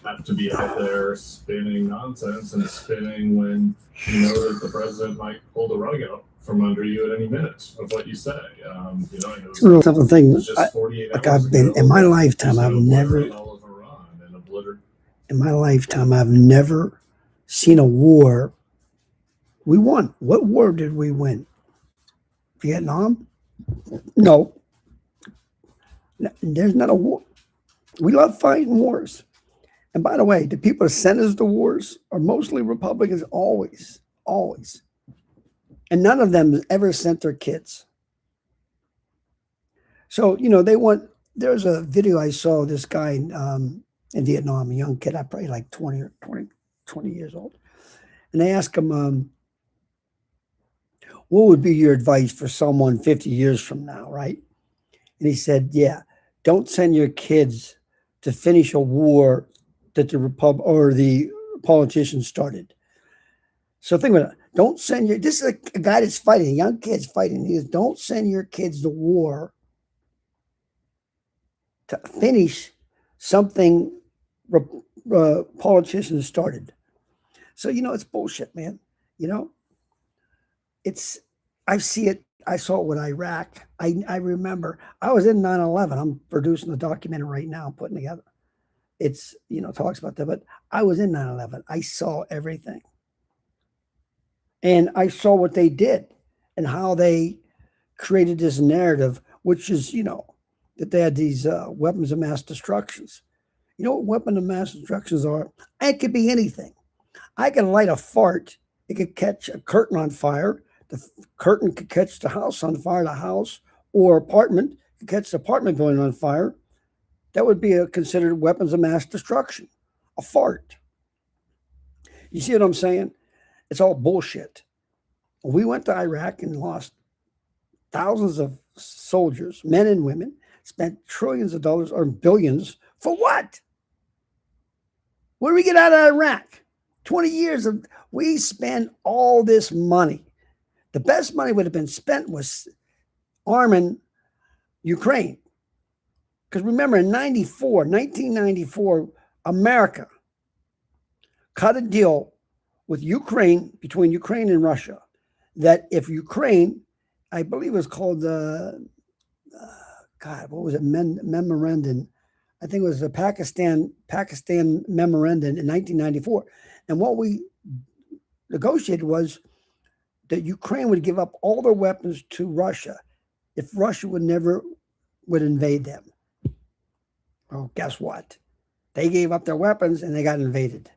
have to be out there spinning nonsense and spinning when you know that the president might pull the rug out from under you at any minute of what you say. It's a real simple it thing. was just 48 Like hours I've been ago in my that lifetime, Israel I've never obliterated all of Iran and obliterated. in my lifetime I've never seen a war. We won. What war did we win? Vietnam? No, there's not a war. We love fighting wars. And by the way, the people that send us the wars are mostly Republicans, always, always. And none of them ever sent their kids. So, they want, there's a video I saw of this guy in Vietnam, a young kid, I probably like 20 or 20 years old. And they ask him, what would be your advice for someone 50 years from now, right? And he said, yeah, don't send your kids to finish a war that the Republic or the politicians started. So think about it. Don't send your, this is a guy that's fighting, a young kid's fighting. He goes, don't send your kids to war to finish something politicians started. So, it's bullshit, man. It's, I see it. I saw it with Iraq. I remember I was in 9/11. I'm producing a documentary right now, I'm putting together. It's, talks about that, but I was in 9/11. I saw everything. And I saw what they did and how they created this narrative, which is, that they had these weapons of mass destructions. You know what weapons of mass destructions are? It could be anything. I can light a fart. It could catch a curtain on fire. The curtain could catch the house on fire, the house or apartment could catch the apartment building on fire. That would be considered weapons of mass destruction. A fart. You see what I'm saying? It's all bullshit. We went to Iraq and lost thousands of soldiers, men and women, spent trillions of dollars or billions for what? What did we get out of Iraq? 20 years of, we spent all this money. The best money would have been spent was arming Ukraine. Because remember, in 1994, America cut a deal with Ukraine, between Ukraine and Russia, that if Ukraine, I believe it was called God, what was it? Memorandum. I think it was the Pakistan memorandum in 1994. And what we negotiated was that Ukraine would give up all their weapons to Russia if Russia would invade them. Well, guess what? They gave up their weapons and they got invaded.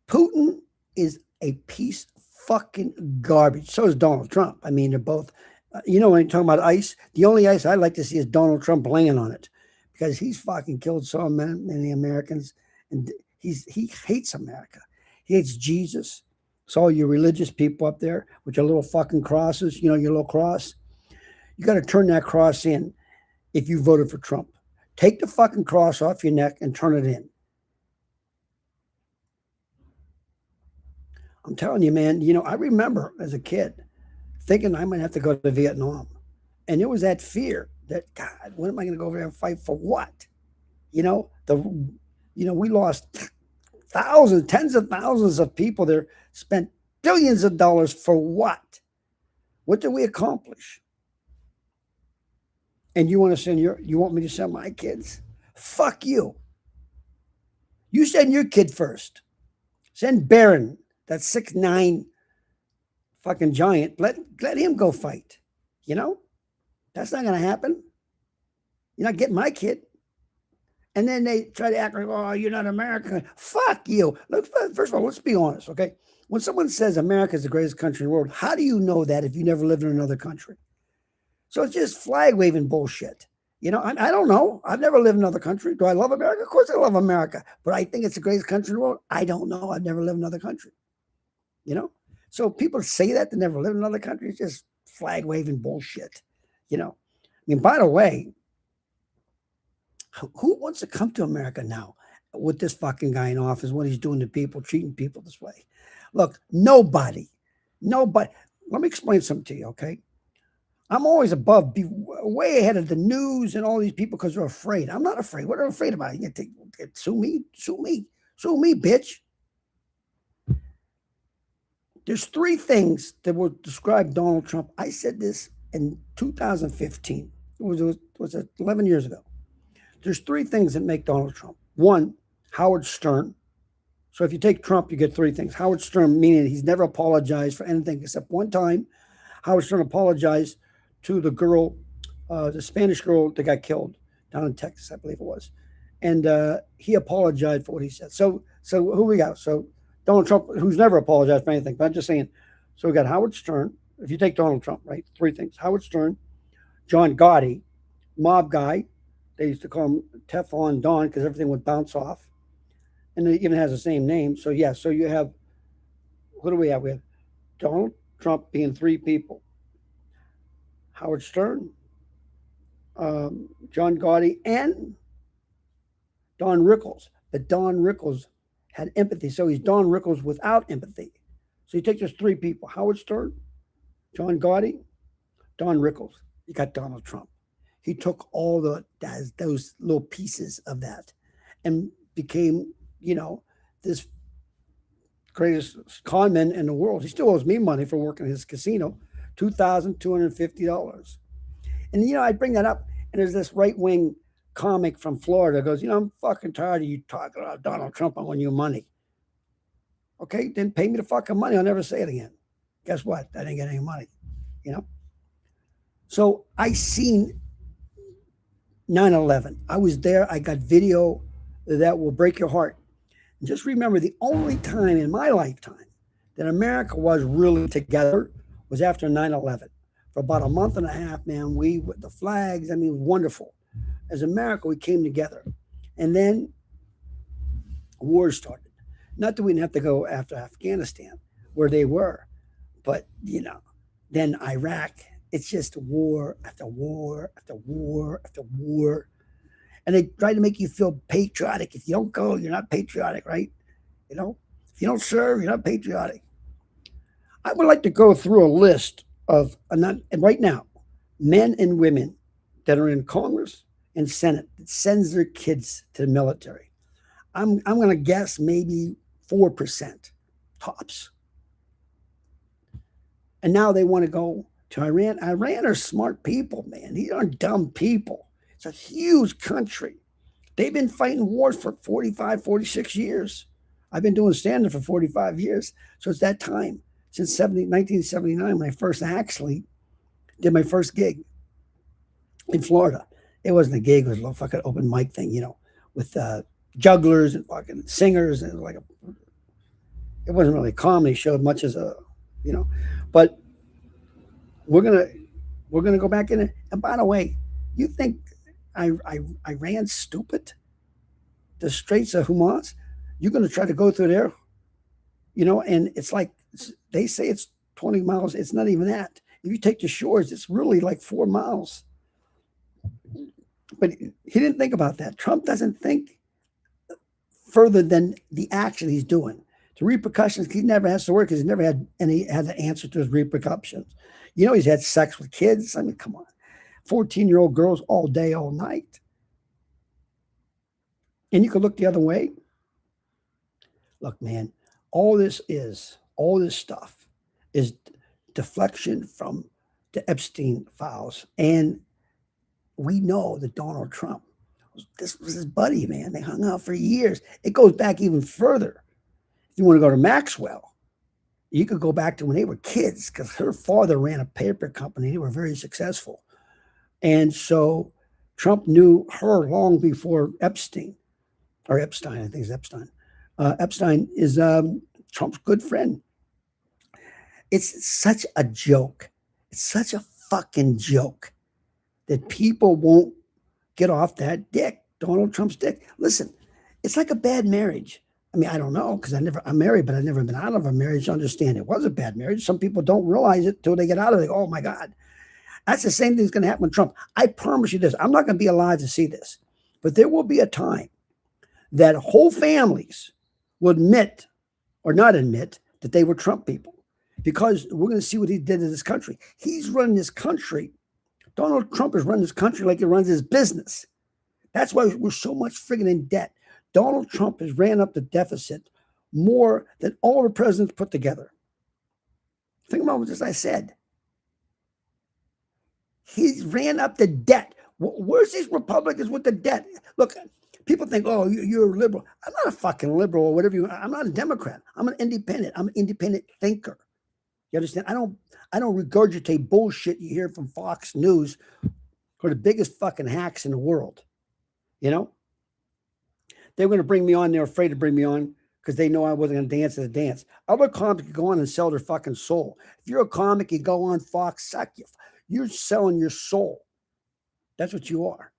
Putin is a piece of fucking garbage. So is Donald Trump. I mean, they're both, when you're talking about ice, the only ice I'd like to see is Donald Trump laying on it because he's fucking killed so many Americans and he hates America. He hates Jesus. So all you religious people up there with your little fucking crosses, your little cross, you got to turn that cross in if you voted for Trump. Take the fucking cross off your neck and turn it in. I'm telling you, man, I remember as a kid thinking I might have to go to Vietnam. And it was that fear that, God, when am I going to go over there and fight for what? We lost thousands, tens of thousands of people there, spent billions of dollars for what? What did we accomplish? And you want me to send my kids? Fuck you. You send your kid first. Send Barron, that 6'9" fucking giant. Let him go fight. That's not going to happen. You're not getting my kid. And then they try to act like, oh, you're not American. Fuck you. Look, first of all, let's be honest, okay? When someone says America is the greatest country in the world, how do you know that if you never lived in another country? So it's just flag waving bullshit. I don't know. I've never lived in another country. Do I love America? Of course I love America. But I think it's the greatest country in the world. I don't know. I've never lived in another country. So people say that they never lived in another country. It's just flag waving bullshit. By the way, who wants to come to America now with this fucking guy in office, what he's doing to people, treating people this way? Look, nobody. Let me explain something to you, okay? I'm always above, way ahead of the news and all these people because they're afraid. I'm not afraid. What are they afraid about? You get sue me, bitch. There's three things that will describe Donald Trump. I said this in 2015. Was 11 years ago. There's three things that make Donald Trump. One, Howard Stern. So if you take Trump, you get three things. Howard Stern, meaning he's never apologized for anything except one time. Howard Stern apologized to the girl, the Spanish girl that got killed down in Texas, I believe it was. And he apologized for what he said. So who we got? So Donald Trump, who's never apologized for anything, but I'm just saying. So we got Howard Stern. If you take Donald Trump, right? Three things. Howard Stern, John Gotti, mob guy. They used to call him Teflon Don because everything would bounce off. And it even has the same name. So, yeah, so you have, who do we have? We have Donald Trump being three people. Howard Stern, John Gotti, and Don Rickles. But Don Rickles had empathy. So he's Don Rickles without empathy. So you take those three people, Howard Stern, John Gotti, Don Rickles. You got Donald Trump. He took all those little pieces of that and became, this greatest con man in the world. He still owes me money for working in his casino, $2,250. And, I bring that up, and there's this right-wing comic from Florida goes, I'm fucking tired of you talking about Donald Trump owing you money. Okay, then pay me the fucking money. I'll never say it again. Guess what? I didn't get any money, So I seen 9/11. I was there. I got video that will break your heart. And just remember, the only time in my lifetime that America was really together was after 9/11. For about a month and a half, man, we with the flags, wonderful. As America, we came together. And then wars started. Not that we didn't have to go after Afghanistan, where they were, but, then Iraq. It's just war after war after war after war. And they try to make you feel patriotic. If you don't go, you're not patriotic, right? If you don't serve, you're not patriotic. I would like to go through a list of, and right now, men and women that are in Congress and Senate that sends their kids to the military. I'm going to guess maybe 4% tops. And now they want to go to Iran. Iran are smart people, man. These aren't dumb people. It's a huge country. They've been fighting wars for 45, 46 years. I've been doing stand-up for 45 years. So it's that time, since 1979, when I first actually did my first gig in Florida. It wasn't a gig. It was a little fucking open mic thing, with jugglers and fucking singers. And it wasn't really a comedy show as much as but we're gonna go back in it. And by the way, you think I ran stupid? The Straits of Hormuz, you're gonna try to go through there, and it's like they say it's 20 miles. It's not even that. If you take the shores, it's really like 4 miles. But he didn't think about that. Trump doesn't think further than the action he's doing. The repercussions, he never has to work because he's never had an answer to his repercussions. He's had sex with kids. Come on. 14-year-old girls all day, all night. And you could look the other way. Look, man, all this stuff is deflection from the Epstein files. And we know that Donald Trump, this was his buddy, man. They hung out for years. It goes back even further. If you want to go to Maxwell, you could go back to when they were kids because her father ran a paper company. They were very successful. And so Trump knew her long before Epstein, I think it's Epstein. Epstein is Trump's good friend. It's such a joke. It's such a fucking joke that people won't get off that dick, Donald Trump's dick. Listen, it's like a bad marriage. I don't know because I'm married, but I've never been out of a marriage to understand it was a bad marriage. Some people don't realize it till they get out of it. They go, oh my God. That's the same thing that's going to happen with Trump. I promise you this. I'm not going to be alive to see this, but there will be a time that whole families will admit or not admit that they were Trump people because we're going to see what he did to this country. He's running this country Donald Trump is running this country like he runs his business. That's why we're so much friggin' in debt. Donald Trump has ran up the deficit more than all the presidents put together. Think about what I said. He ran up the debt. Where's these Republicans with the debt? Look, people think, oh, you're a liberal. I'm not a fucking liberal or whatever you want. I'm not a Democrat. I'm an independent. I'm an independent thinker. You understand? I don't regurgitate bullshit you hear from Fox News or the biggest fucking hacks in the world. You know? They were going to bring me on. They're afraid to bring me on because they know I wasn't going to dance to the dance. Other comics can go on and sell their fucking soul. If you're a comic, you go on Fox, suck you. You're selling your soul. That's what you are.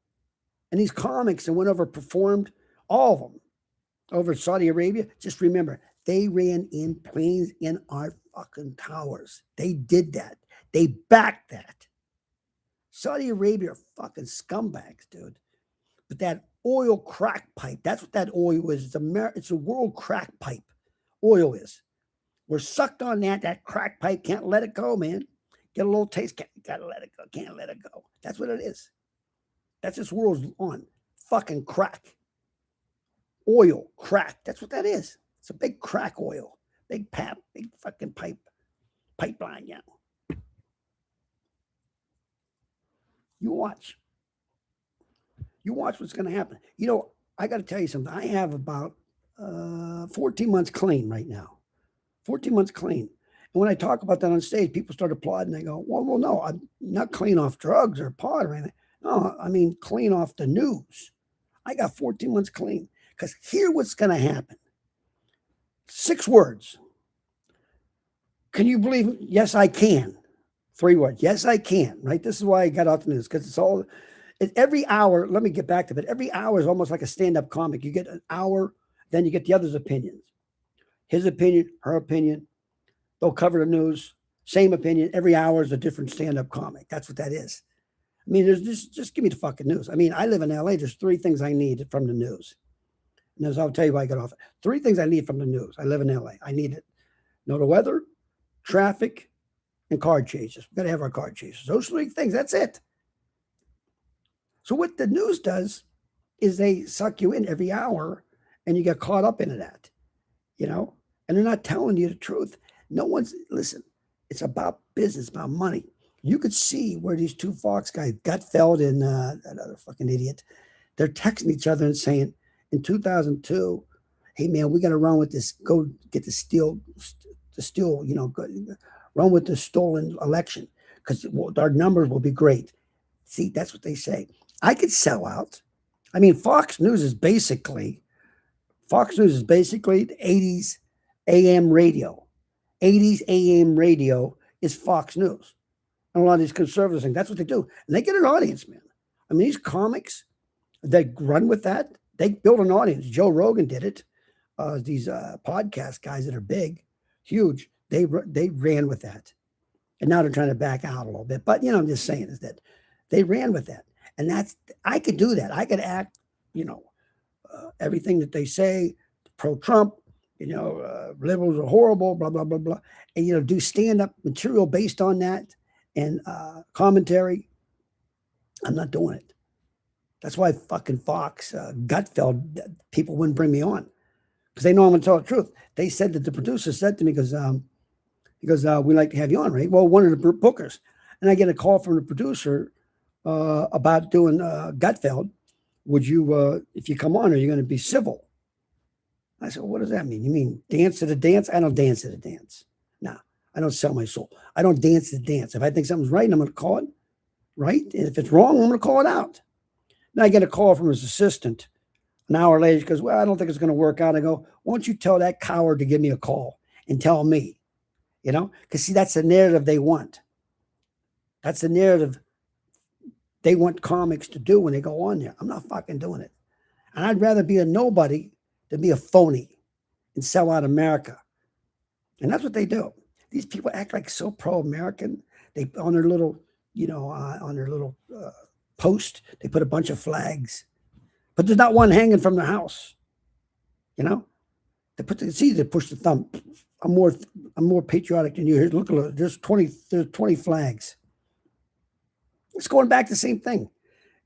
And these comics that went over performed, all of them, over Saudi Arabia, just remember, they ran in planes in our fucking towers. They did that. They backed that. Saudi Arabia are fucking scumbags, dude. But that oil crack pipe, that's what that oil is. It's a world crack pipe. Oil is. We're sucked on that. That crack pipe, can't let it go, man. Get a little taste, gotta let it go. Can't let it go. That's what it is. That's this world's on. Fucking crack. Oil, crack. That's what that is. It's a big crack oil. Big fucking pipeline, yeah. You watch. You watch what's going to happen. You know, I got to tell you something. I have about 14 months clean right now. 14 months clean. And when I talk about that on stage, people start applauding. They go, well, no, I'm not clean off drugs or pot or anything. No, I mean clean off the news. I got 14 months clean. Because here's what's going to happen. 6 words. Can you believe it? Yes, I can. 3 words. Yes, I can. Right? This is why I got off the news. Because every hour, let me get back to it. Every hour is almost like a stand-up comic. You get an hour, then you get the other's opinions. His opinion, her opinion. They'll cover the news. Same opinion. Every hour is a different stand-up comic. That's what that is. I mean, there's just give me the fucking news. I mean, I live in LA. There's 3 things I need from the news. And as I'll tell you why I got off. 3 things I need from the news. I live in LA. I need it. Know the weather, traffic, and card chases. We've got to have our card chases. Those 3 things. That's it. So what the news does is they suck you in every hour and you get caught up into that, you know, and they're not telling you the truth. Listen, it's about business, about money. You could see where these 2 Fox guys, Gutfeld and that other fucking idiot, they're texting each other and saying in 2002, hey man, we got to run with this, go get the steal, you know, run with the stolen election because our numbers will be great. See, that's what they say. I could sell out. I mean, Fox News is basically the 80s AM radio. 80s AM radio is Fox News. And a lot of these conservatives think that's what they do. And they get an audience, man. I mean, these comics, they run with that. They build an audience. Joe Rogan did it. These podcast guys that are big, huge, they ran with that. And now they're trying to back out a little bit. But, you know, I'm just saying is that they ran with that. And I could do that. I could act, you know, everything that they say, pro-Trump, you know, liberals are horrible, blah, blah, blah, blah. And, you know, do stand-up material based on that and commentary. I'm not doing it. That's why fucking Fox, Gutfeld, people wouldn't bring me on because they know I'm going to tell the truth. They said that the producer said to me, because we'd like to have you on, right? Well, one of the bookers. And I get a call from the producer about doing Gutfeld. Would you, if you come on, are you going to be civil? I said, well, what does that mean? You mean dance to the dance? I don't dance to the dance. No, I don't sell my soul. I don't dance to the dance. If I think something's right, I'm going to call it right. And if it's wrong, I'm going to call it out. Then I get a call from his assistant an hour later. He goes, well, I don't think it's going to work out. I go, why don't you tell that coward to give me a call and tell me, you know? Because see, that's the narrative they want. That's the narrative they want comics to do when they go on there. I'm not fucking doing it. And I'd rather be a nobody than be a phony and sell out America. And that's what they do. These people act like so pro-American. They on their little, you know, on their little post, they put a bunch of flags, but there's not one hanging from the house. You know, it's easy to push the thumb. I'm more patriotic than you. Here's look, there's 20 flags. It's going back to the same thing.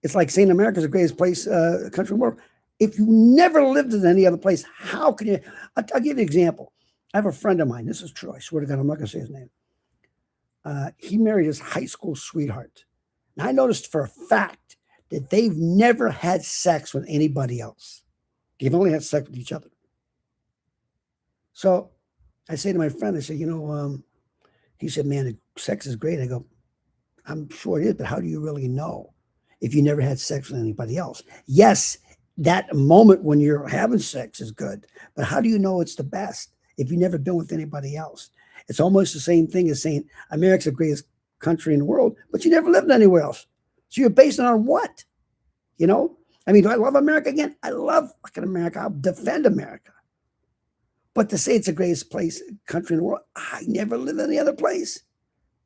It's like saying America's the greatest place, country in the world. If you never lived in any other place, how can you? I'll give you an example. I have a friend of mine. This is true. I swear to God, I'm not going to say his name. He married his high school sweetheart. And I noticed for a fact that they've never had sex with anybody else. They've only had sex with each other. So I say to my friend, I say, he said, man, sex is great. I go, I'm sure it is, but how do you really know if you never had sex with anybody else? Yes, that moment when you're having sex is good, but how do you know it's the best if you've never been with anybody else? It's almost the same thing as saying America's the greatest country in the world, but you never lived anywhere else. So you're based on what? I mean, do I love America again? I love fucking America. I'll defend America. But to say it's the greatest country in the world, I never lived any other place.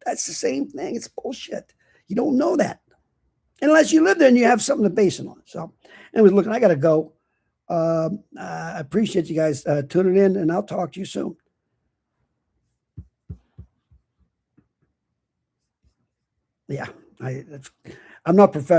That's the same thing. It's bullshit. You don't know that unless you live there and you have something to base it on. So, anyways, look, I got to go. I appreciate you guys tuning in, and I'll talk to you soon. Yeah, I'm not professional.